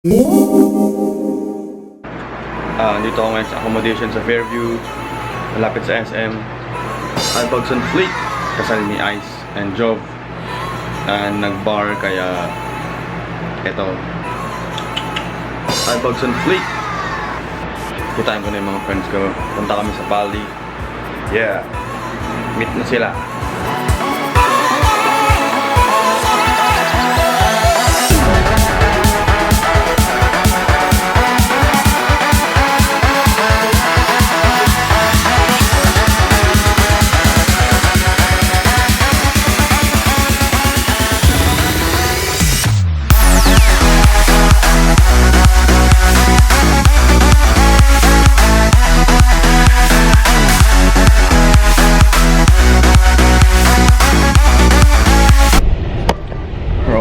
Dito ako ngayon sa accommodation sa Fairview, malapit sa SM. Albugs on Fleet, kasal ni Ice and Jov. Nag-bar kaya eto. Albugs on Fleet. Kutahin ko na yung mga friends ko. Punta kami sa Bali. Yeah. Meet na sila.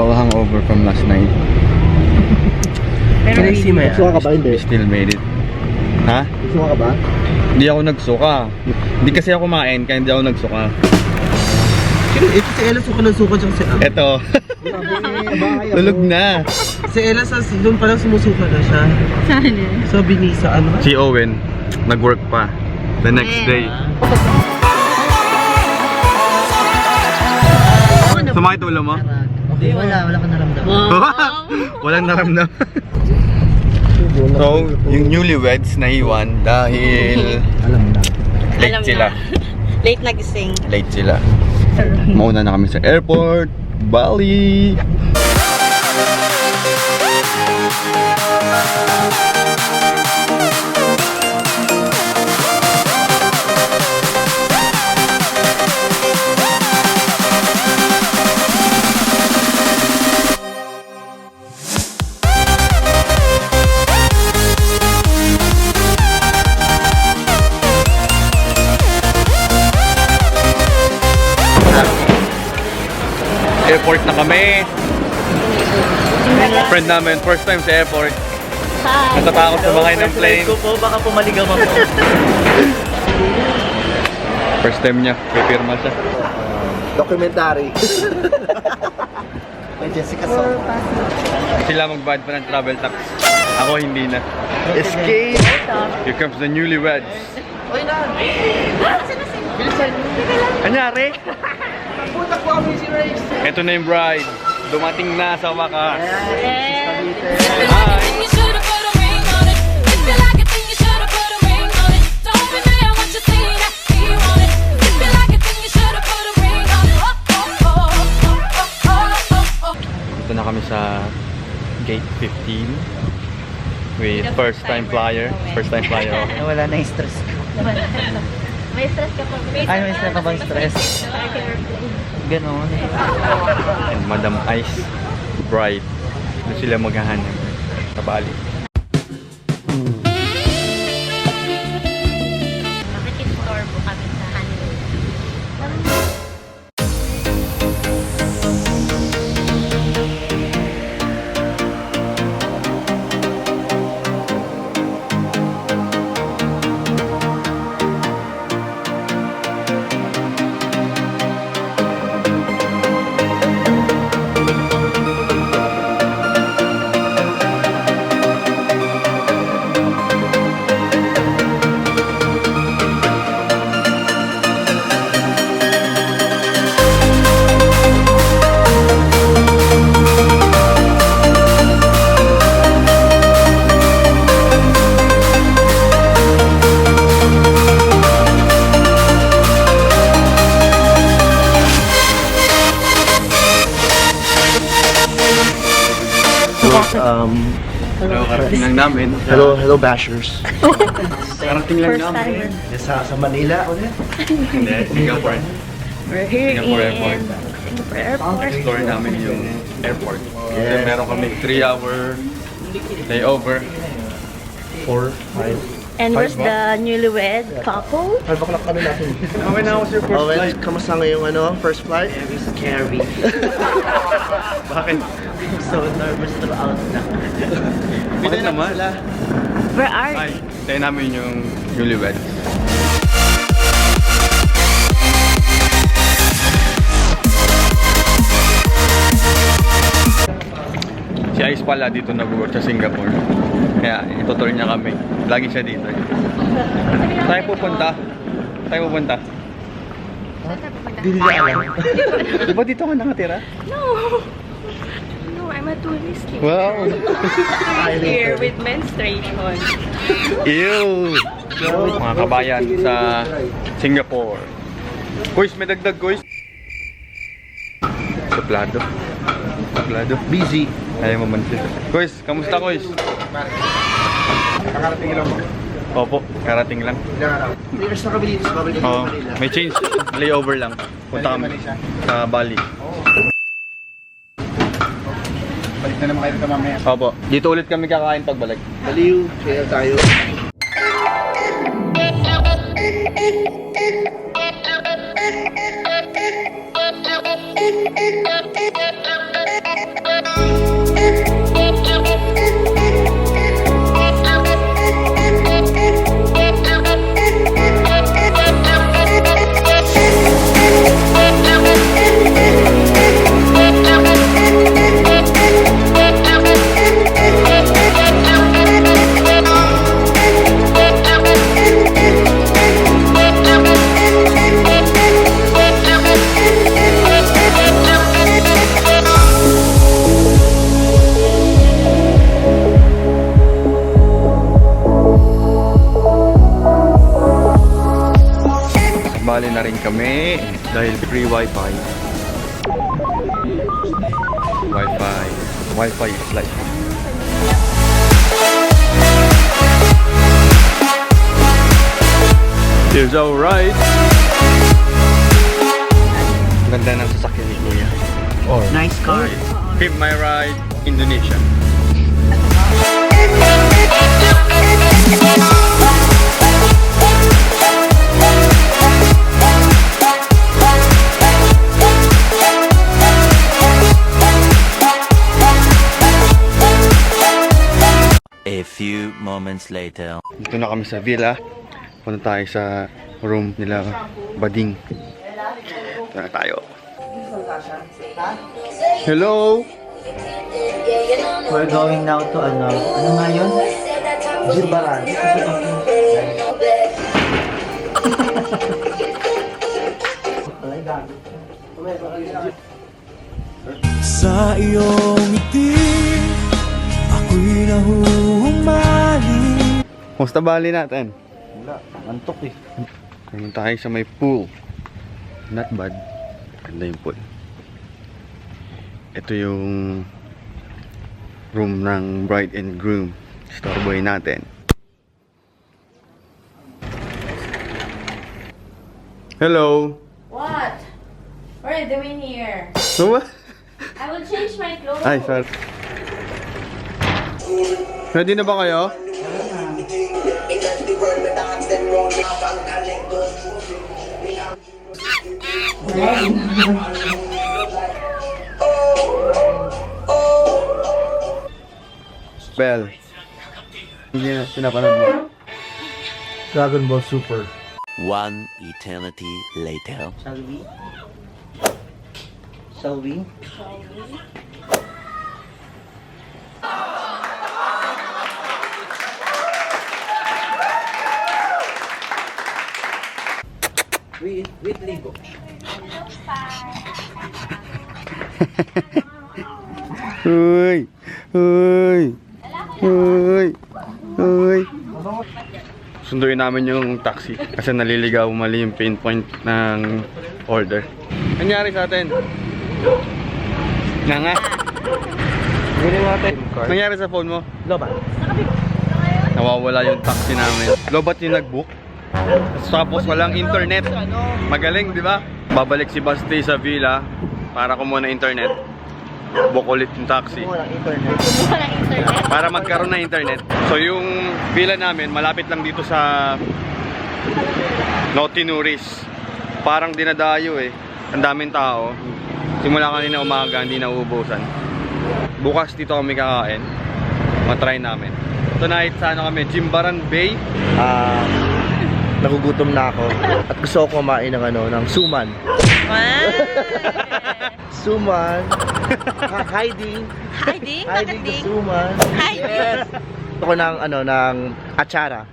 Hangover from last night. Pero Nagsuka ka ba? Hindi. We still made it. Ha? Nagsuka ka ba? Hindi ako nagsuka. Hindi kasi ako kumain kaya hindi ako nagsuka. ito si Ella suka ng suka dyan si Am. Eto. Tulog na. Si Ella doon parang sumusuka na siya. Saan Sabi ni sa ano? Si Owen, nag-work pa. The next day. Sumakit ulo mo? Okay, wala kang naramdaman. Walang naramdaman. So, yung newlyweds naiwan dahil Alam na. late sila. Late nagising. Late sila. Mauna na kami sa airport, Bali. Airport na kami. Friend namin, first time sa airport. Hi. Natatakot sa mga ng plane. ko po, baka pumaligaw ako. First time niya, pipirma siya. Documentary. May Jessica Soho. Sila magbayad pa ng travel tax. Ako hindi na. Escape! Here comes the newlyweds. Oy na! Anyari? Punta ko kami si Race. Ito na yung bride. Dumating na sa wakas. Ito na kami sa gate 15 with first time flyer. First time flyer. Wala na yung stress ko. May stress ka pa. Ay, may stress ka bang stress? Ganon. And Madam Ice bride. Doon sila maghahanap sa Bali. Nakikistore po kami sa honeymoon. Hello, karating lang namin. Hello Bashers. Karating lang namin. Sa Manila ulit. Hindi, Singapore. We're here Singapore in Airport. Singapore Airport. Explore namin yung airport. Yes. Then meron kami 3-hour layover. 4, 5. And where's the newlywed couple? 5 o'clock kami natin. When was your first Owen, flight? kamusta ngayong first flight? Very scary. Bakit? I'm so nervous throughout na. Bakit naman? Where are Ay, you? tayo namin yung newlywed. Si Ice pala dito nag-work sa Singapore. Kaya itutur niya kami. Lagi siya dito. Tayo pupunta. Tayo pupunta. Hindi nila alam. Di ba dito ka nakatira? No. No, I'm a tourist here. Wow! I'm here with menstruation. Ew! Mga kabayan sa Singapore. Kuys, may dagdag kuys. Suplado. Suplado. Busy. Ayaw mo man sila. Kuys, kamusta kuys? Kakarating lang mo. Opo, karating lang. Liras na kami dito sa Babalik Oo, Manila. may change. Layover lang. Punta kami sa Bali. Balik na naman kayo dito mamaya. Opo, dito ulit kami kakain pagbalik. Baliw, share tayo. Bali na rin kami dahil free wifi. Wifi. Wifi is life. It's alright. Ganda ng sasakyan ni Kuya. Oh. Nice car. Keep my ride, Indonesia. A few moments later. Dito na kami sa villa. Punta tayo sa room nila Bading. Dito na tayo. Hello? We're going now to ano nga yun? Jimbaran. Sa iyong ngiti, ako'y nahuhumali. Kumusta Bali natin? Wala, antok eh. Pumunta tayo sa may pool. Not bad. Ganda yung pool. Ito yung room ng bride and groom. Starboy natin. Hello! What? What are you doing here? So what? I will change my clothes. Ay, sorry. Ready na ba kayo? Bell. Hindi na pinapanood mo. Dragon Ball Super. One eternity later. Shall we? Shall we? With Lego. Uy! Uy! Uy! Uy! Sunduin namin yung taxi kasi naliligaw mali yung pinpoint ng order. Nangyari sa atin? Nga. Gawin natin. Nangyari sa phone mo? Loba. Nawawala yung taxi namin. Lobat yung nag-book. Tapos walang internet. Magaling, di ba? Babalik si Basti sa villa para kumuha ng internet. Book ulit yung taxi. Walang internet. Walang internet. Para magkaroon ng internet. So yung villa namin, malapit lang dito sa Notinuris. Parang dinadayo eh. Ang daming tao. Simula kanina umaga, hindi nauubusan. Bukas dito kami kakain. Matry namin. Tonight sa ano kami, Jimbaran Bay. nagugutom na ako. At gusto ko kumain ng ng suman. Suman. Hiding. Hiding? Hiding the suman. Hiding? Yes. Gusto ko ng atsara.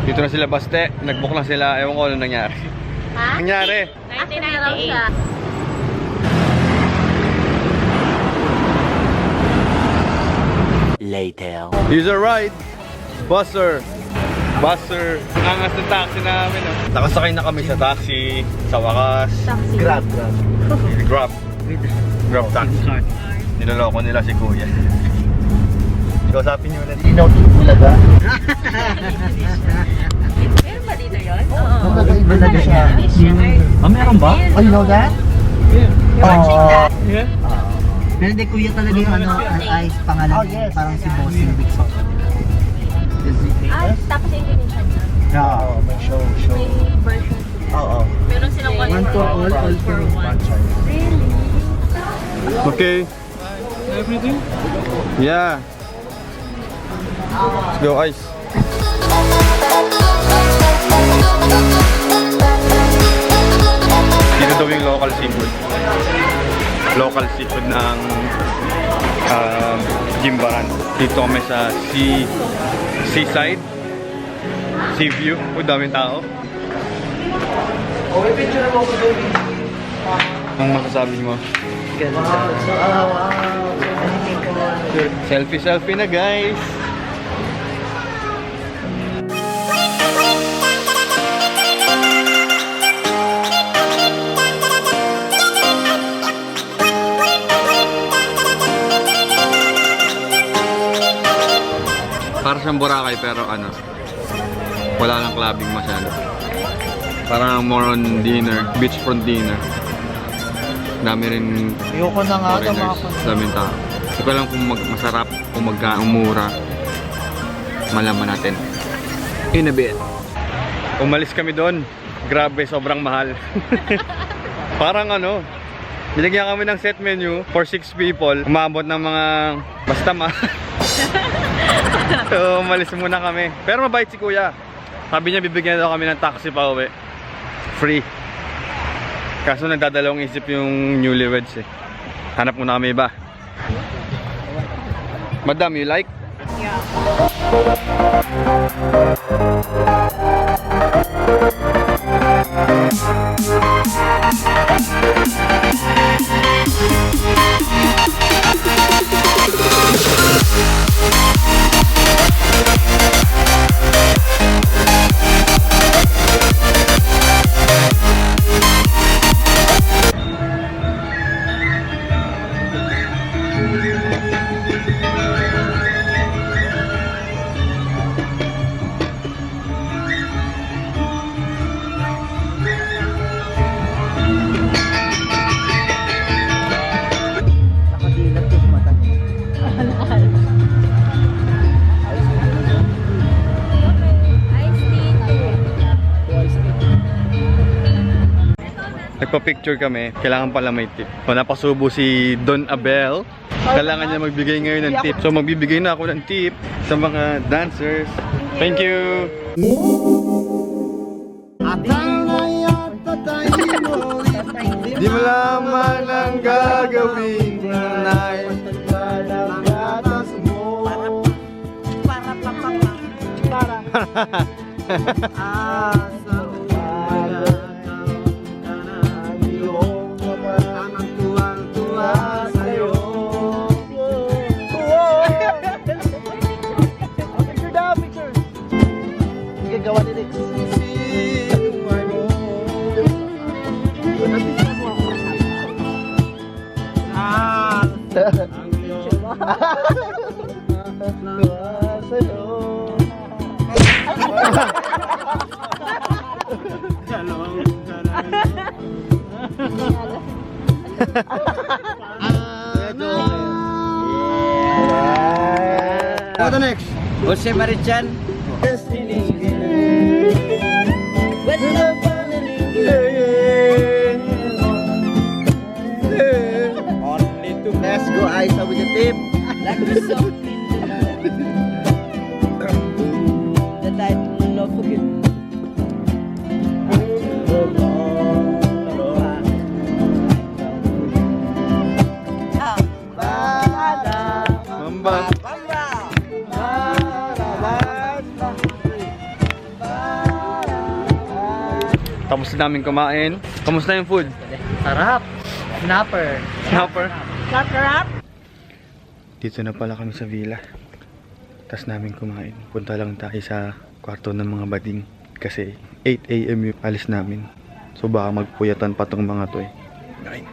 Dito na sila Baste, nag-book na sila, ewan ko ano nangyari. Ha? Nangyari? 1998. Later. User ride! Busser! Busser! Ang angas ng taxi namin. Oh. Nakasakay na kami sa taxi, sa wakas. Grab. Grab taxi. Niloloko nila si Kuya. Kausapin nyo na. Linaw din Bulaga. Meron ba dito yun? Oo. Bulaga siya. Meron ba? Oh, you know that? Watching that? Pero hindi kuya talaga yung ay pangalan niya. Parang si Bossing Big Sock. Tapos Indonesian na. Oo, may show. May version. Oo. Meron silang one for all for one. Really? Okay. Everything? Yeah. Let's go, Ice. Dito daw yung local seafood. Local seafood ng Jimbaran. Dito kami sa seaside. Sea view. Daming tao. Oh, may picture mo ko, baby. Ang masasabi mo? Selfie na, guys. Para siyang Boracay pero wala lang clubbing masyado. Parang more on dinner, beachfront dinner. Dami rin Ayoko na nga ito mga foreigners, daming tao. Hindi ko alam kung masarap, kung mura. Malaman natin. In a bit. Umalis kami doon. Grabe, sobrang mahal. Parang nilagyan kami ng set menu for 6 people. Umabot ng mga basta So, umalis muna kami. Pero mabait si Kuya. Sabi niya bibigyan daw kami ng taxi pa uwi. Free. Kaso nagdadalawang isip yung newlyweds eh. Hanap muna kami iba. Madam, you like? Yeah. nakadilat yung mata niya. Nagpa-picture kami, kailangan pala may tip. So, napasubo si Don Abel. Kailangan niya magbigay ngayon ng tip. So, magbibigay na ako ng tip sa mga dancers. Thank you! Di mo laman ang gagawin na Gawa ni Rix. What next? Jose Marichan. Let's go, Aisa, with the tip. The title bam. Tapos na namin kumain. Kamusta yung food? Sarap. Snapper. Snapper? Dito na pala kami sa villa. Tapos namin kumain. Punta lang tayo sa kwarto ng mga bading. Kasi 8 AM yung alis namin. So baka magpuyatan pa tong mga to eh. Kain.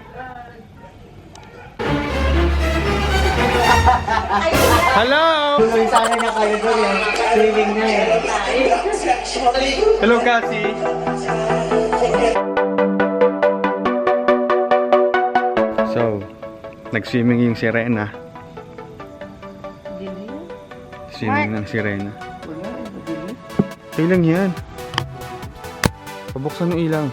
Hello! Sana na kayo doon eh. Swimming na eh. Hello, Cassie! So, nag-swimming yung sirena. Swimming ng sirena. Ilang yan? Pabuksan yung ilang.